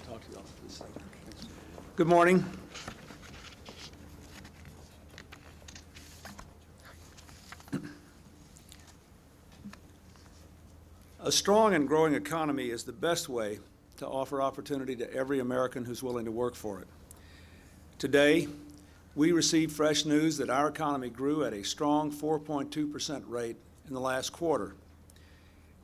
talk to you all for a second. Good morning. A strong and growing economy is the best way to offer opportunity to every American who's willing to work for it. Today, we received fresh news that our economy grew at a strong 4.2% rate in the last quarter.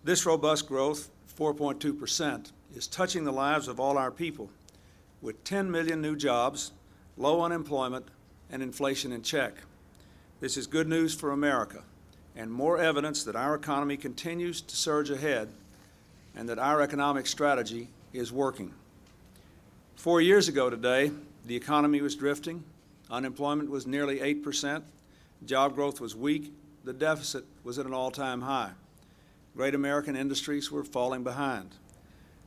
This robust growth, 4.2%, is touching the lives of all our people, with 10 million new jobs, low unemployment, and inflation in check. This is good news for America, and more evidence that our economy continues to surge ahead and that our economic strategy is working. 4 years ago today, the economy was drifting, unemployment was nearly 8%, job growth was weak, the deficit was at an all-time high. Great American industries were falling behind.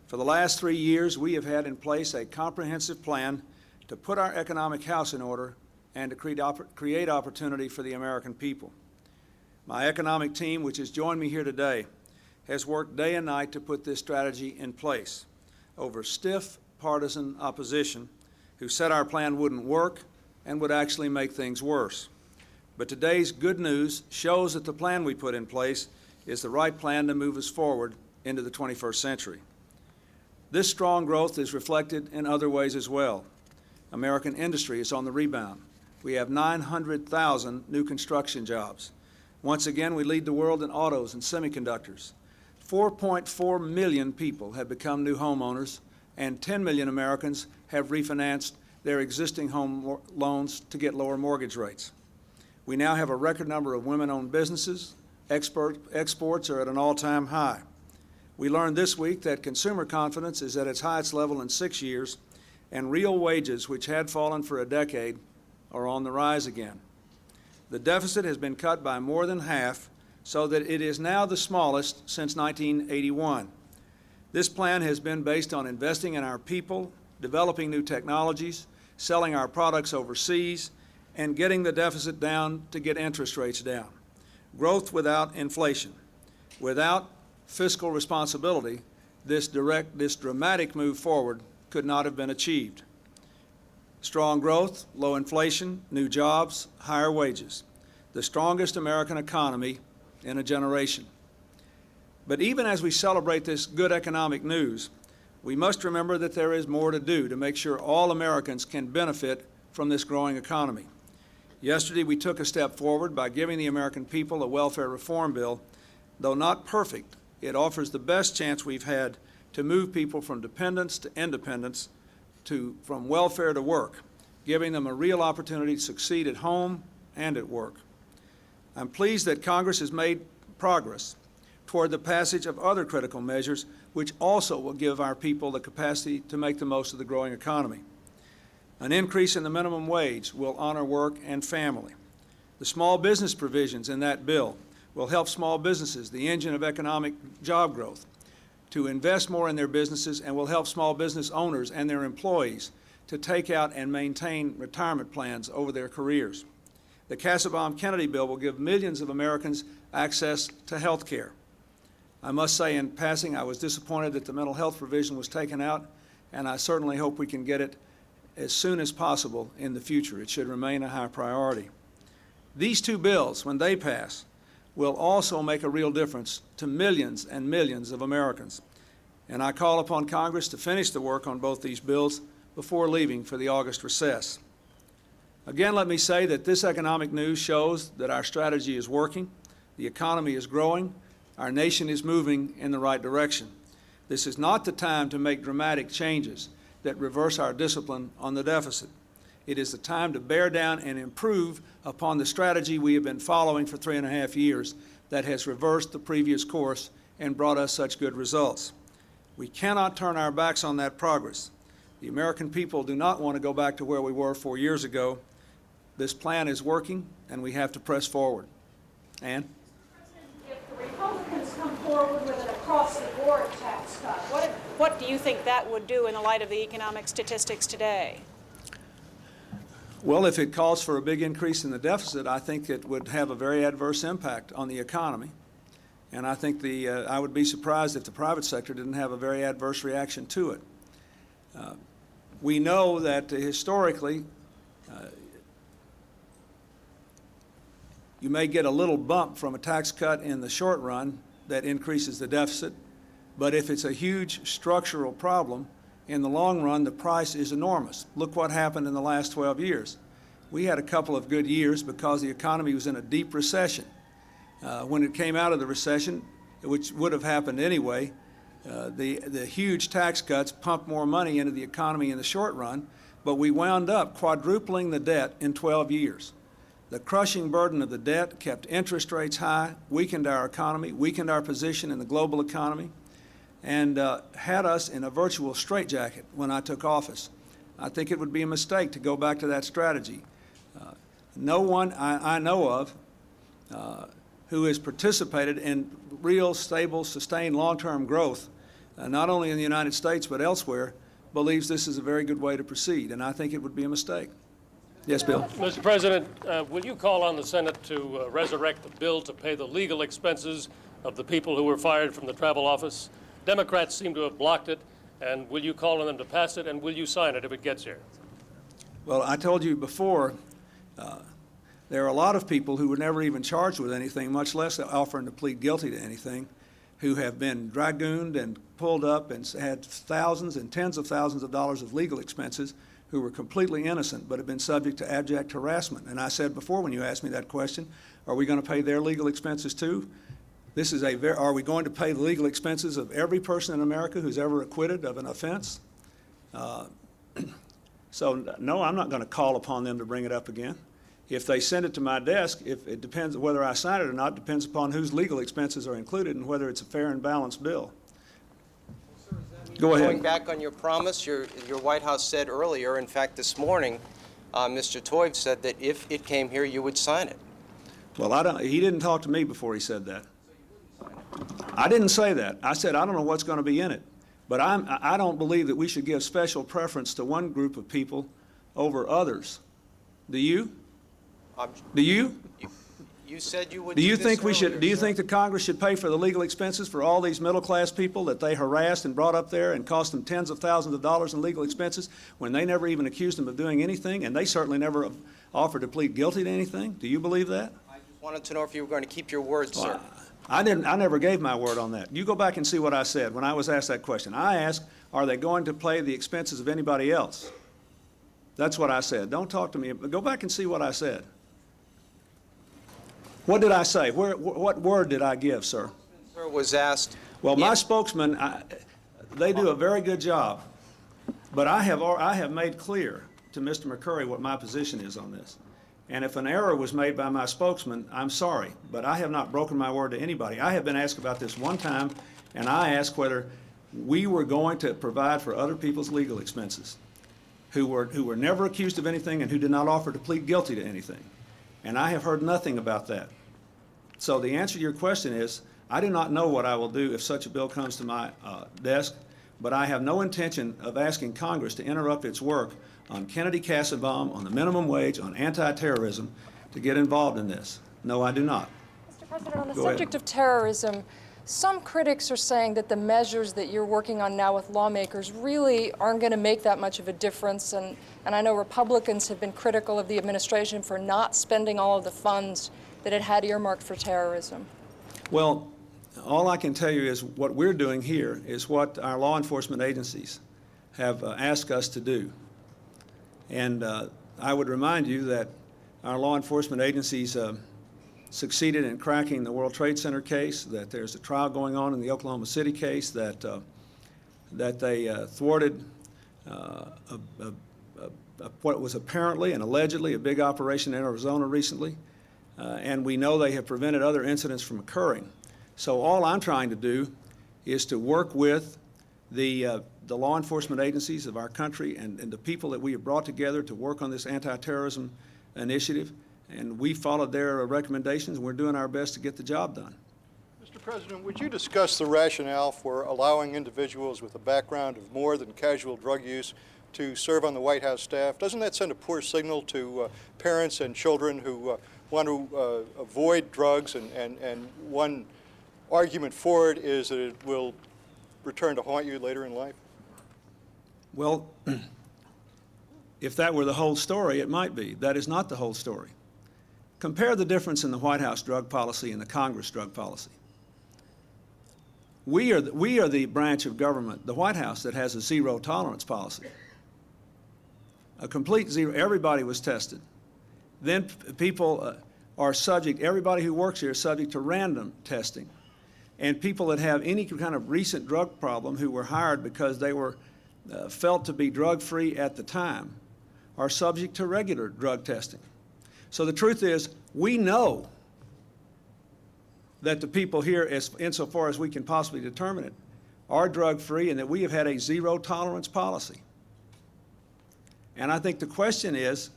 For the last 3 years, we have had in place a comprehensive plan to put our economic house in order and to create opportunity for the American people. My economic team, which has joined me here today, has worked day and night to put this strategy in place over stiff partisan opposition who said our plan wouldn't work and would actually make things worse. But today's good news shows that the plan we put in place is the right plan to move us forward into the 21st century. This strong growth is reflected in other ways as well. American industry is on the rebound. We have 900,000 new construction jobs. Once again, we lead the world in autos and semiconductors. 4.4 million people have become new homeowners, and 10 million Americans have refinanced their existing home loans to get lower mortgage rates. We now have a record number of women-owned businesses. Exports are at an all-time high. We learned this week that consumer confidence is at its highest level in 6 years, and real wages, which had fallen for a decade, are on the rise again. The deficit has been cut by more than half, so that it is now the smallest since 1981. This plan has been based on investing in our people, developing new technologies, selling our products overseas, and getting the deficit down to get interest rates down. Growth without inflation. Without fiscal responsibility, this dramatic move forward could not have been achieved. Strong growth, low inflation, new jobs, higher wages. The strongest American economy in a generation. But even as we celebrate this good economic news, we must remember that there is more to do to make sure all Americans can benefit from this growing economy. Yesterday, we took a step forward by giving the American people a welfare reform bill. Though not perfect, it offers the best chance we've had to move people from dependence to independence, from welfare to work, giving them a real opportunity to succeed at home and at work. I'm pleased that Congress has made progress toward the passage of other critical measures which also will give our people the capacity to make the most of the growing economy. An increase in the minimum wage will honor work and family. The small business provisions in that bill will help small businesses, the engine of economic job growth, to invest more in their businesses, and will help small business owners and their employees to take out and maintain retirement plans over their careers. The Kassebaum-Kennedy bill will give millions of Americans access to health care. I must say in passing, I was disappointed that the mental health provision was taken out, and I certainly hope we can get it as soon as possible in the future. It should remain a high priority. These two bills, when they pass, will also make a real difference to millions and millions of Americans. And I call upon Congress to finish the work on both these bills before leaving for the August recess. Again, let me say that this economic news shows that our strategy is working, the economy is growing, our nation is moving in the right direction. This is not the time to make dramatic changes that reverse our discipline on the deficit. It is the time to bear down and improve upon the strategy we have been following for 3.5 years that has reversed the previous course and brought us such good results. We cannot turn our backs on that progress. The American people do not want to go back to where we were 4 years ago. This plan is working, and we have to press forward. Ann? If the Republicans come forward with an across-the-board tax cut, what do you think that would do in the light of the economic statistics today? Well, if it calls for a big increase in the deficit, I think it would have a very adverse impact on the economy. And I think I would be surprised if the private sector didn't have a very adverse reaction to it. We know that historically, you may get a little bump from a tax cut in the short run that increases the deficit, but if it's a huge structural problem, in the long run, the price is enormous. Look what happened in the last 12 years. We had a couple of good years because the economy was in a deep recession. When it came out of the recession, which would have happened anyway, the huge tax cuts pumped more money into the economy in the short run, but we wound up quadrupling the debt in 12 years. The crushing burden of the debt kept interest rates high, weakened our economy, weakened our position in the global economy, and had us in a virtual straitjacket when I took office. I think it would be a mistake to go back to that strategy. No one I know of who has participated in real, stable, sustained, long-term growth, not only in the United States but elsewhere, believes this is a very good way to proceed, and I think it would be a mistake. Yes, Bill. Mr. President, will you call on the Senate to resurrect the bill to pay the legal expenses of the people who were fired from the travel office? Democrats seem to have blocked it, and will you call on them to pass it, and will you sign it if it gets here? Well, I told you before, there are a lot of people who were never even charged with anything, much less offering to plead guilty to anything, who have been dragooned and pulled up and had thousands and tens of thousands of dollars of legal expenses, who were completely innocent but have been subject to abject harassment. And I said before when you asked me that question, are we going to pay their legal expenses too? This is are we going to pay the legal expenses of every person in America who's ever acquitted of an offense? So no, I'm not going to call upon them to bring it up again. If they send it to my desk, if it depends whether I sign it or not, depends upon whose legal expenses are included and whether it's a fair and balanced bill. Go ahead. Going back on your promise, your White House said earlier, in fact this morning, Mr. Toiv said that if it came here, you would sign it. Well, he didn't talk to me before he said that. I didn't say that. I said I don't know what's going to be in it. But I don't believe that we should give special preference to one group of people over others. Do you? Do you? You said you would Do you think we earlier, should? Do you sir. think the Congress should pay for the legal expenses for all these middle-class people that they harassed and brought up there and cost them tens of thousands of dollars in legal expenses when they never even accused them of doing anything, and they certainly never offered to plead guilty to anything? Do you believe that? I just wanted to know if you were going to keep your word, sir. I never gave my word on that. You go back and see what I said when I was asked that question. I asked, are they going to pay the expenses of anybody else? That's what I said. Don't talk to me. Go back and see what I said. What did I say? What word did I give, sir? Sir was asked. Well, my spokesman, they do a very good job. But I have made clear to Mr. McCurry what my position is on this. And if an error was made by my spokesman, I'm sorry, but I have not broken my word to anybody. I have been asked about this one time, and I asked whether we were going to provide for other people's legal expenses who were never accused of anything and who did not offer to plead guilty to anything. And I have heard nothing about that. So the answer to your question is, I do not know what I will do if such a bill comes to my desk, but I have no intention of asking Congress to interrupt its work on Kennedy-Kassebaum, on the minimum wage, on anti-terrorism, to get involved in this. No, I do not. Mr. President, on the Go subject ahead. of terrorism, some critics are saying that the measures that you're working on now with lawmakers really aren't going to make that much of a difference, and I know Republicans have been critical of the administration for not spending all of the funds that it had earmarked for terrorism. Well, all I can tell you is what we're doing here is what our law enforcement agencies have asked us to do. And I would remind you that our law enforcement agencies succeeded in cracking the World Trade Center case, that there's a trial going on in the Oklahoma City case, that they thwarted what was apparently and allegedly a big operation in Arizona recently, and we know they have prevented other incidents from occurring. So all I'm trying to do is to work with the law enforcement agencies of our country and the people that we have brought together to work on this anti-terrorism initiative, and we followed their recommendations, and we're doing our best to get the job done. Mr. President, would you discuss the rationale for allowing individuals with a background of more than casual drug use to serve on the White House staff? Doesn't that send a poor signal to parents and children who want to avoid drugs, and one argument for it is that it will return to haunt you later in life? Well, if that were the whole story, it might be. That is not the whole story. Compare the difference in the White House drug policy and the Congress drug policy. We are the branch of government, the White House, that has a zero tolerance policy. A complete zero. Everybody was tested. Then people are subject, everybody who works here is subject to random testing. And people that have any kind of recent drug problem who were hired because they were felt to be drug-free at the time are subject to regular drug testing. So the truth is, we know that the people here, insofar as we can possibly determine it, are drug-free and that we have had a zero tolerance policy. And I think the question is,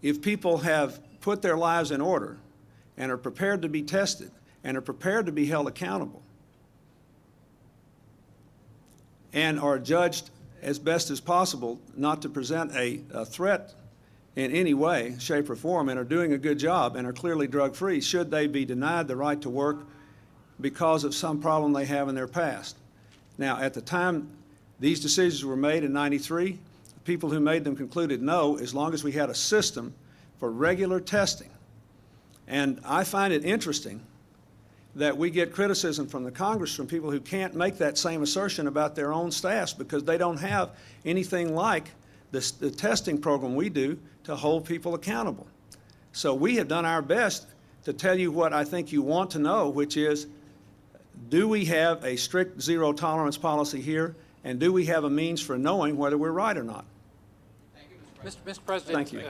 if people have put their lives in order and are prepared to be tested and are prepared to be held accountable and are judged as best as possible not to present a threat in any way, shape, or form, and are doing a good job and are clearly drug-free, should they be denied the right to work because of some problem they have in their past? Now, at the time these decisions were made in '93, the people who made them concluded no, as long as we had a system for regular testing. And I find it interesting that we get criticism from the Congress from people who can't make that same assertion about their own staffs because they don't have anything like the testing program we do to hold people accountable. So we have done our best to tell you what I think you want to know, which is, do we have a strict zero tolerance policy here, and do we have a means for knowing whether we're right or not? Mr. President. Thank you.